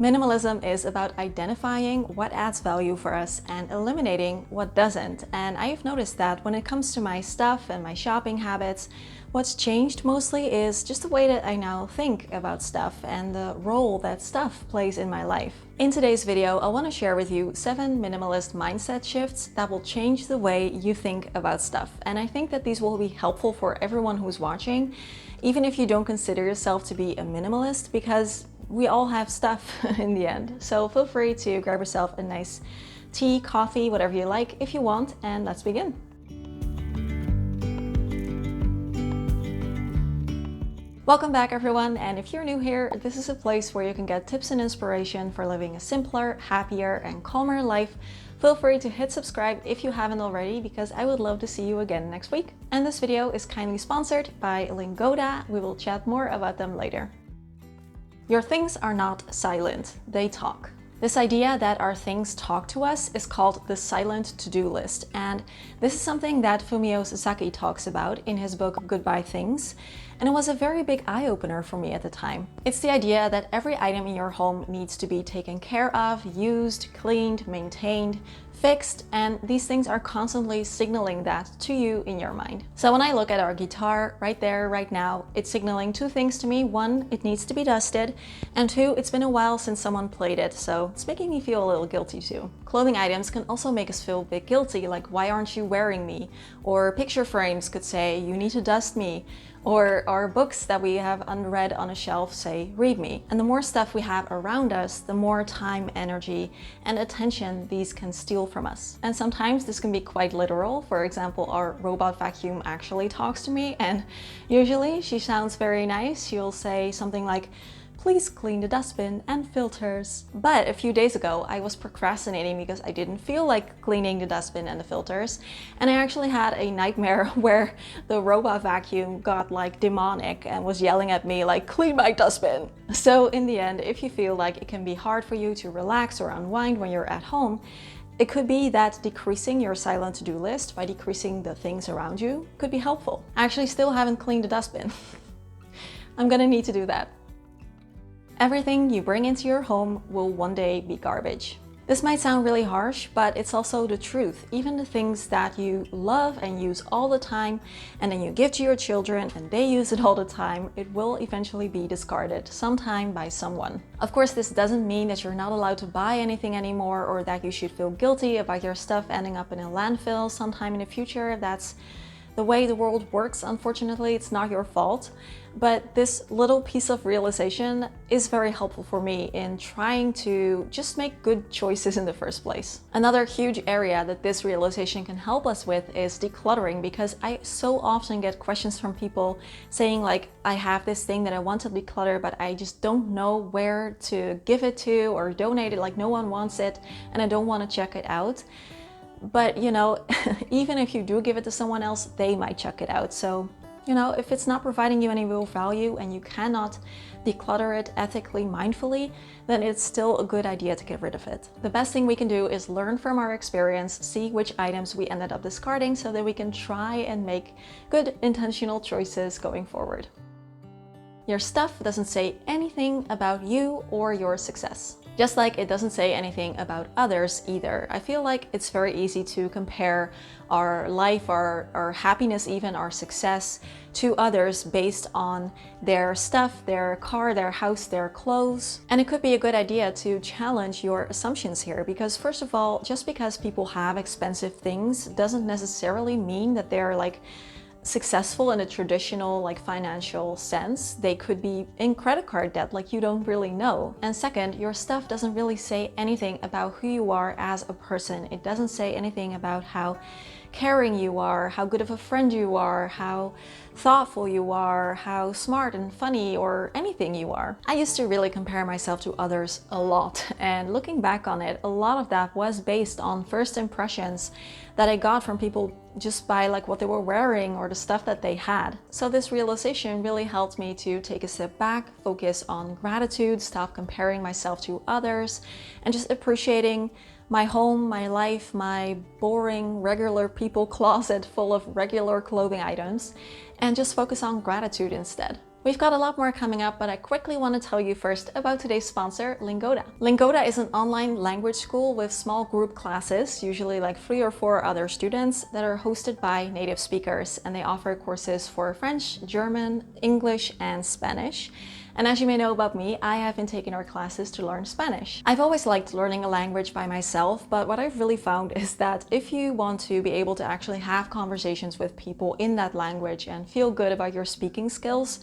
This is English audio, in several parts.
Minimalism is about identifying what adds value for us and eliminating what doesn't. And I've noticed that when it comes to my stuff and my shopping habits, what's changed mostly is just the way that I now think about stuff and the role that stuff plays in my life. In today's video, I want to share with you 7 minimalist mindset shifts that will change the way you think about stuff. And I think that these will be helpful for everyone who's watching, even if you don't consider yourself to be a minimalist, because we all have stuff in the end. So feel free to grab yourself a nice tea, coffee, whatever you like if you want, and let's begin. Welcome back everyone, and if you're new here, this is a place where you can get tips and inspiration for living a simpler, happier, and calmer life. Feel free to hit subscribe if you haven't already, because I would love to see you again next week. And this video is kindly sponsored by Lingoda. We will chat more about them later. Your things are not silent, they talk. This idea that our things talk to us is called the silent to-do list, and this is something that Fumio Sasaki talks about in his book Goodbye Things, and it was a very big eye-opener for me at the time. It's the idea that every item in your home needs to be taken care of, used, cleaned, maintained, fixed, and these things are constantly signaling that to you in your mind. So when I look at our guitar right there, right now, it's signaling 2 things to me. 1, it needs to be dusted, and 2, it's been a while since someone played it, so it's making me feel a little guilty too. Clothing items can also make us feel a bit guilty, like why aren't you wearing me? Or picture frames could say you need to dust me. Or our books that we have unread on a shelf say, read me. And the more stuff we have around us, the more time, energy, and attention these can steal from us. And sometimes this can be quite literal. For example, our robot vacuum actually talks to me, and usually she sounds very nice. She'll say something like, please clean the dustbin and filters. But a few days ago, I was procrastinating because I didn't feel like cleaning the dustbin and the filters. And I actually had a nightmare where the robot vacuum got like demonic and was yelling at me like, clean my dustbin. So in the end, if you feel like it can be hard for you to relax or unwind when you're at home, it could be that decreasing your silent to-do list by decreasing the things around you could be helpful. I actually still haven't cleaned the dustbin. I'm gonna need to do that. Everything you bring into your home will one day be garbage. This might sound really harsh, but it's also the truth. Even the things that you love and use all the time, and then you give to your children and they use it all the time, it will eventually be discarded sometime by someone. Of course, this doesn't mean that you're not allowed to buy anything anymore, or that you should feel guilty about your stuff ending up in a landfill sometime in the future. If that's the way the world works, unfortunately, it's not your fault. But this little piece of realization is very helpful for me in trying to just make good choices in the first place. Another huge area that this realization can help us with is decluttering, because I so often get questions from people saying like, I have this thing that I want to declutter, but I just don't know where to give it to or donate it, like no one wants it and I don't want to check it out. But you know, even if you do give it to someone else, they might check it out. So, you know, if it's not providing you any real value and you cannot declutter it ethically, mindfully, then it's still a good idea to get rid of it. The best thing we can do is learn from our experience, see which items we ended up discarding so that we can try and make good intentional choices going forward. Your stuff doesn't say anything about you or your success. Just like it doesn't say anything about others either. I feel like it's very easy to compare our life, our happiness, even our success to others based on their stuff, their car, their house, their clothes. And it could be a good idea to challenge your assumptions here, because first of all, just because people have expensive things doesn't necessarily mean that they're like successful in a traditional like financial sense. They could be in credit card debt, like you don't really know. And second, your stuff doesn't really say anything about who you are as a person. It doesn't say anything about how caring you are, how good of a friend you are, how thoughtful you are, how smart and funny or anything you are. I used to really compare myself to others a lot, and looking back on it, a lot of that was based on first impressions that I got from people just by like what they were wearing or the stuff that they had. So this realization really helped me to take a step back, focus on gratitude, stop comparing myself to others, and just appreciating my home, my life, my boring, regular people closet full of regular clothing items, and just focus on gratitude instead. We've got a lot more coming up, but I quickly want to tell you first about today's sponsor, Lingoda. Lingoda is an online language school with small group classes, usually like 3 or 4 other students, that are hosted by native speakers, and they offer courses for French, German, English, and Spanish. And as you may know about me, I have been taking our classes to learn Spanish. I've always liked learning a language by myself, but what I've really found is that if you want to be able to actually have conversations with people in that language and feel good about your speaking skills,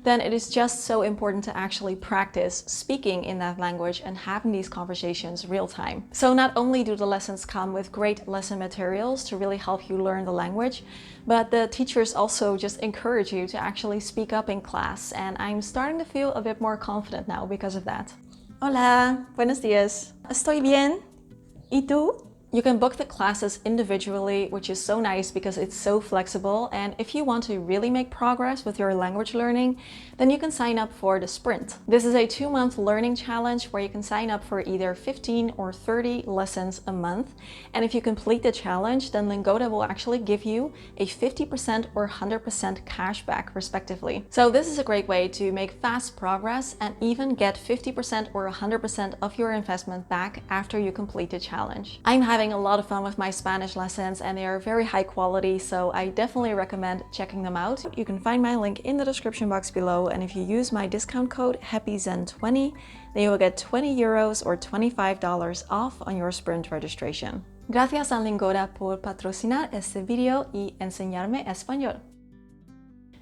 then it is just so important to actually practice speaking in that language and having these conversations real time. So not only do the lessons come with great lesson materials to really help you learn the language, but the teachers also just encourage you to actually speak up in class. And I'm starting to feel a bit more confident now because of that. Hola, buenos días. Estoy bien. ¿Y tú? You can book the classes individually, which is so nice because it's so flexible. And if you want to really make progress with your language learning, then you can sign up for the Sprint. This is a 2-month learning challenge where you can sign up for either 15 or 30 lessons a month. And if you complete the challenge, then Lingoda will actually give you a 50% or 100% cash back respectively. So this is a great way to make fast progress and even get 50% or 100% of your investment back after you complete the challenge. I'm having a lot of fun with my Spanish lessons and they are very high quality, so I definitely recommend checking them out. You can find my link in the description box below, and if you use my discount code HAPPYZEN20, then you will get 20 euros or $25 off on your Sprint registration. Gracias a Lingoda por patrocinar este video y enseñarme español.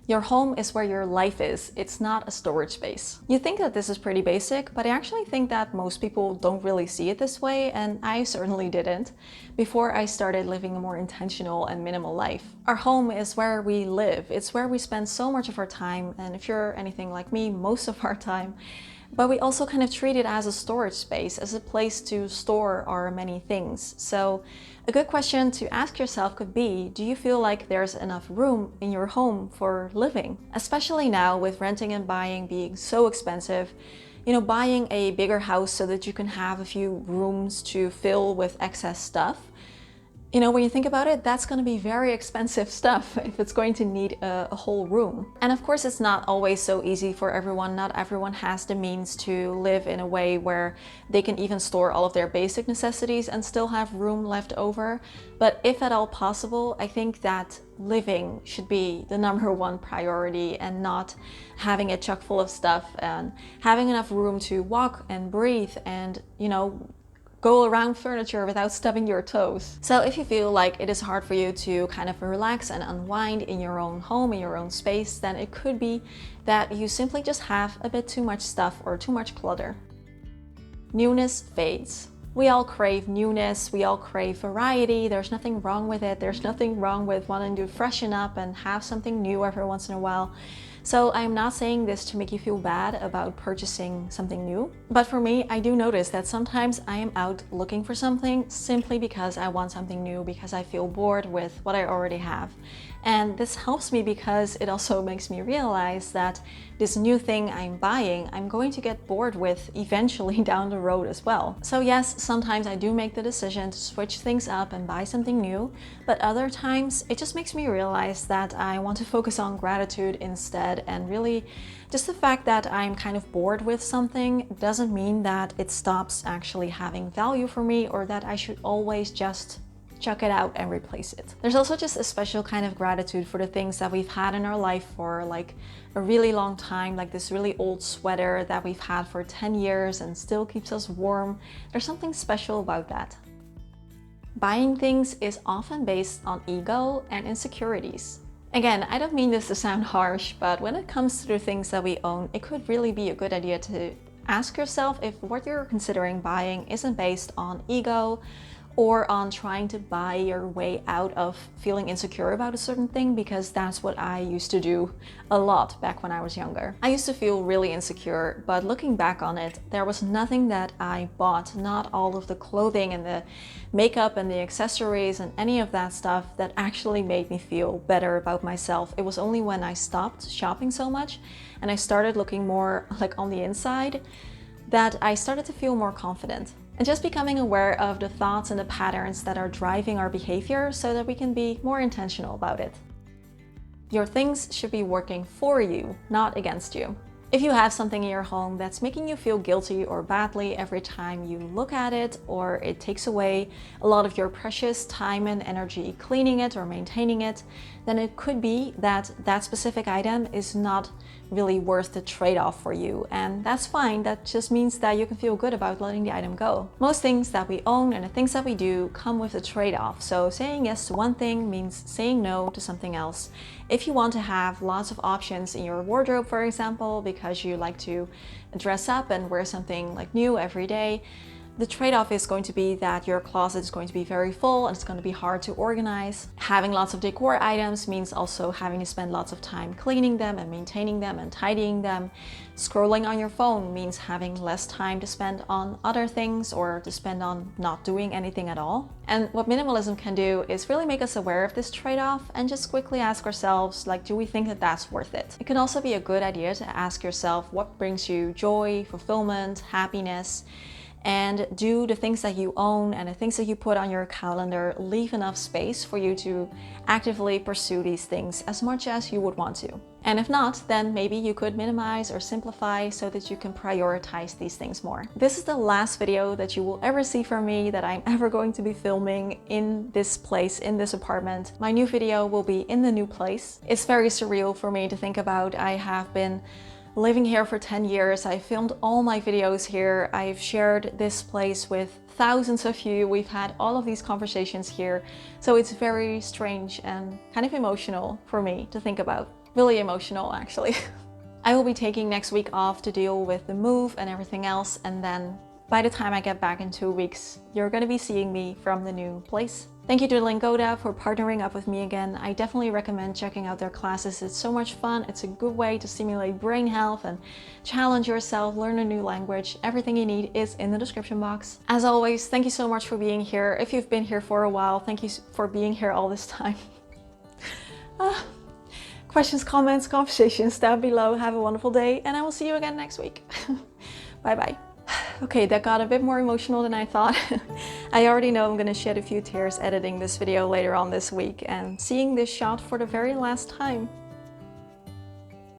Your home is where your life is. It's not a storage space. You think that this is pretty basic, but I actually think that most people don't really see it this way, and I certainly didn't before I started living a more intentional and minimal life. Our home is where we live. It's where we spend so much of our time, and if you're anything like me, most of our time. But we also kind of treat it as a storage space, as a place to store our many things. So a good question to ask yourself could be, do you feel like there's enough room in your home for living? Especially now with renting and buying being so expensive, you know, buying a bigger house so that you can have a few rooms to fill with excess stuff. You know, when you think about it, that's going to be very expensive stuff if it's going to need a whole room. And of course, it's not always so easy for everyone. Not everyone has the means to live in a way where they can even store all of their basic necessities and still have room left over. But if at all possible, I think that living should be the #1 priority and not having it chock full of stuff and having enough room to walk and breathe and, you know, go around furniture without stubbing your toes. So if you feel like it is hard for you to kind of relax and unwind in your own home, in your own space, then it could be that you simply just have a bit too much stuff or too much clutter. Newness fades. We all crave newness, we all crave variety. There's nothing wrong with it. There's nothing wrong with wanting to freshen up and have something new every once in a while. So I'm not saying this to make you feel bad about purchasing something new, but for me, I do notice that sometimes I am out looking for something simply because I want something new, because I feel bored with what I already have. And this helps me because it also makes me realize that this new thing I'm buying, I'm going to get bored with eventually down the road as well. So yes, sometimes I do make the decision to switch things up and buy something new, but other times it just makes me realize that I want to focus on gratitude instead. And really, just the fact that I'm kind of bored with something doesn't mean that it stops actually having value for me, or that I should always just chuck it out and replace it. There's also just a special kind of gratitude for the things that we've had in our life for like a really long time, like this really old sweater that we've had for 10 years and still keeps us warm. There's something special about that. Buying things is often based on ego and insecurities. Again, I don't mean this to sound harsh, but when it comes to the things that we own, it could really be a good idea to ask yourself if what you're considering buying isn't based on ego or on trying to buy your way out of feeling insecure about a certain thing, because that's what I used to do a lot back when I was younger. I used to feel really insecure, but looking back on it, there was nothing that I bought, not all of the clothing and the makeup and the accessories and any of that stuff that actually made me feel better about myself. It was only when I stopped shopping so much and I started looking more like on the inside that I started to feel more confident. And just becoming aware of the thoughts and the patterns that are driving our behavior so that we can be more intentional about it. Your things should be working for you, not against you. If you have something in your home that's making you feel guilty or badly every time you look at it, or it takes away a lot of your precious time and energy cleaning it or maintaining it, then it could be that that specific item is not really worth the trade-off for you. And that's fine. That just means that you can feel good about letting the item go. Most things that we own and the things that we do come with a trade-off. So saying yes to one thing means saying no to something else. If you want to have lots of options in your wardrobe, for example, because you like to dress up and wear something like new every day, the trade-off is going to be that your closet is going to be very full and it's going to be hard to organize. Having lots of decor items means also having to spend lots of time cleaning them and maintaining them and tidying them. Scrolling on your phone means having less time to spend on other things or to spend on not doing anything at all. And what minimalism can do is really make us aware of this trade-off and just quickly ask ourselves, like, do we think that that's worth it? It can also be a good idea to ask yourself what brings you joy, fulfillment, happiness, and do the things that you own and the things that you put on your calendar leave enough space for you to actively pursue these things as much as you would want to. And if not, then maybe you could minimize or simplify so that you can prioritize these things more. This is the last video that you will ever see from me that I'm ever going to be filming in this place, in this apartment. My new video will be in the new place. It's very surreal for me to think about. I have been living here for 10 years. I filmed all my videos here. I've shared this place with thousands of you. We've had all of these conversations here. So it's very strange and kind of emotional for me to think about. Really emotional, actually. I will be taking next week off to deal with the move and everything else. And then by the time I get back in 2 weeks, you're going to be seeing me from the new place. Thank you to Lingoda for partnering up with me again. I definitely recommend checking out their classes. It's so much fun. It's a good way to stimulate brain health and challenge yourself, learn a new language. Everything you need is in the description box. As always, thank you so much for being here. If you've been here for a while, thank you for being here all this time. Questions, comments, conversations down below. Have a wonderful day, and I will see you again next week. Bye bye. Okay, that got a bit more emotional than I thought. I already know I'm gonna shed a few tears editing this video later on this week and seeing this shot for the very last time.